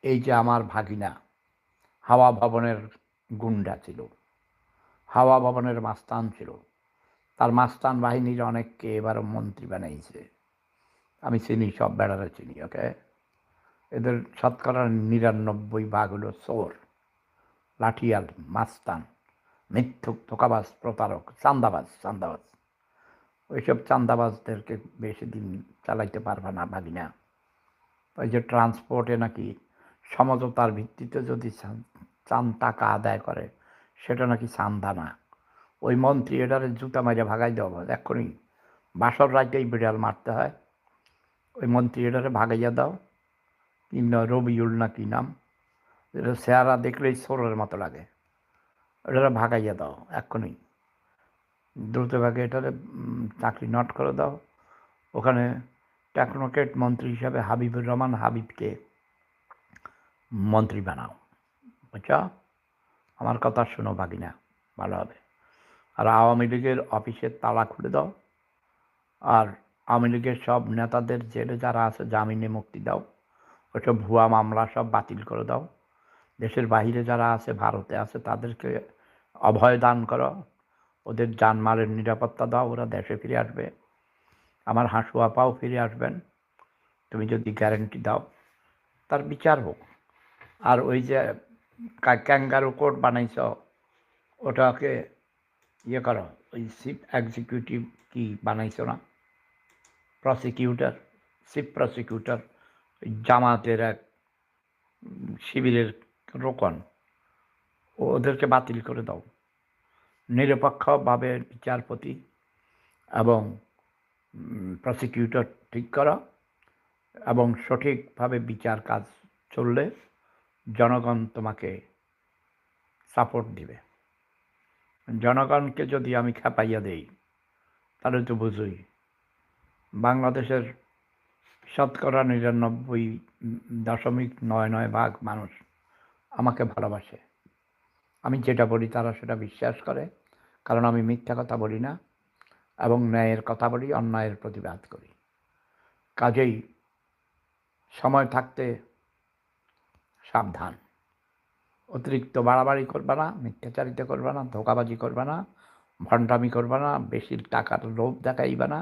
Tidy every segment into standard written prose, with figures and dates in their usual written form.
এই যে আমার ভাগিনা হাওয়া ভবনের গুন্ডা ছিল, হাওয়া ভবনের মাস্তান ছিল, তার মাস্তান বাহিনীর অনেককে এবারও মন্ত্রী বানাইছে। আমি চিনি, সব বেড়ারা চিনি, ওকে। এদের শতকরা ৯৯ হলো চোর, লাঠিয়াল, মাস্তান, মিথ্যুক, ধোঁকাবাজ, প্রতারক, চান্দাবাজ। ওইসব চান্দাবাজদেরকে বেশি দিন চালাইতে পারবে না ভাগিনা। ওই যে ট্রান্সপোর্টে নাকি সমঝোতার ভিত্তিতে যদি চান টাকা আদায় করে, সেটা নাকি চান্দা না। ওই মন্ত্রী এটারে জুতা মাইরে ভাগাই দেওয়া, এক্ষুনি বাসর রাইতেই বিড়াল মারতে হয়। ওই মন্ত্রী এটারে ভাগাইয়া দাও, কি রবিউল না কি নাম, এটা চেহারা দেখলেই চোরের মতো লাগে। এটারে ভাগাইয়া দাও এক্ষুনি, দ্রুতভাগে এটারে চাকরি নট করে দাও। ওখানে টেকনোক্রেট মন্ত্রী হিসাবে হাবিবুর রহমান হাবিবকে মন্ত্রী বানাও, বুঝছো? আমার কথা শোনো ভাগিনা, ভালো হবে। আর আওয়ামী লীগের অফিসের তালা খুলে দাও, আর আওয়ামী লীগের সব নেতাদের জেলে যারা আছে জামিনে মুক্তি দাও, ওইসব ভুয়া মামলা সব বাতিল করে দাও। দেশের বাহিরে যারা আছে, ভারতে আছে, তাদেরকে অভয় দান করো, ওদের জানমালের নিরাপত্তা দাও, ওরা দেশে ফিরে আসবে। আমার হাসু আপাও ফিরে আসবেন, তুমি যদি গ্যারেন্টি দাও। তার বিচার হোক। আর ওই যে ক্যাঙ্গারু কোর্ট বানাইছ, ওটাকে ইয়ে করো, ওই চিফ এক্সিকিউটিভ কি বানাইছো না, প্রসিকিউটর, চিফ প্রসিকিউটর, জামাতের এক শিবিরের রোকন, ওদেরকে বাতিল করে দাও। নিরপেক্ষভাবে বিচারপতি এবং প্রসিকিউটর ঠিক করো, এবং সঠিকভাবে বিচার কাজ চললে জনগণ তোমাকে সাপোর্ট দিবে। জনগণকে যদি আমি খেপাইয়া দেই, তাহলে তো বুঝুই বাংলাদেশের শতকরা ৯৯.৯৯% মানুষ আমাকে ভালোবাসে। আমি যেটা বলি তারা সেটা বিশ্বাস করে, কারণ আমি মিথ্যা কথা বলি না এবং ন্যায়ের কথা বলি, অন্যায়ের প্রতিবাদ করি। কাজেই সময় থাকতে সাবধান। অতিরিক্ত বাড়াবাড়ি করবে না, মিথ্যাচারিতা করবে না, ধোঁকাবাজি করবে না, ভণ্ডামি করবে না, বেশি টাকার লোভ দেখাইবে না।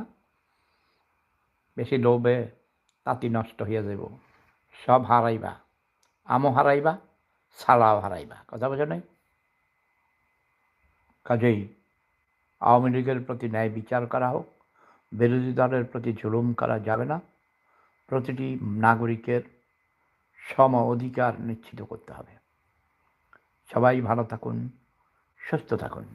বেশি লোভে তাঁতি নষ্ট হইয়া যাব, সব হারাইবা, আমও হারাইবা, ছাড়াও হারাইবা। কথা বোঝো নাই? কাজেই আওয়ামী লীগের প্রতি ন্যায় বিচার করা হোক, বিরোধী দলের প্রতি জুলুম করা যাবে না, প্রতিটি নাগরিকের সম অধিকার নিশ্চিত করতে হবে। সবাই ভালো থাকুন, সুস্থ থাকুন।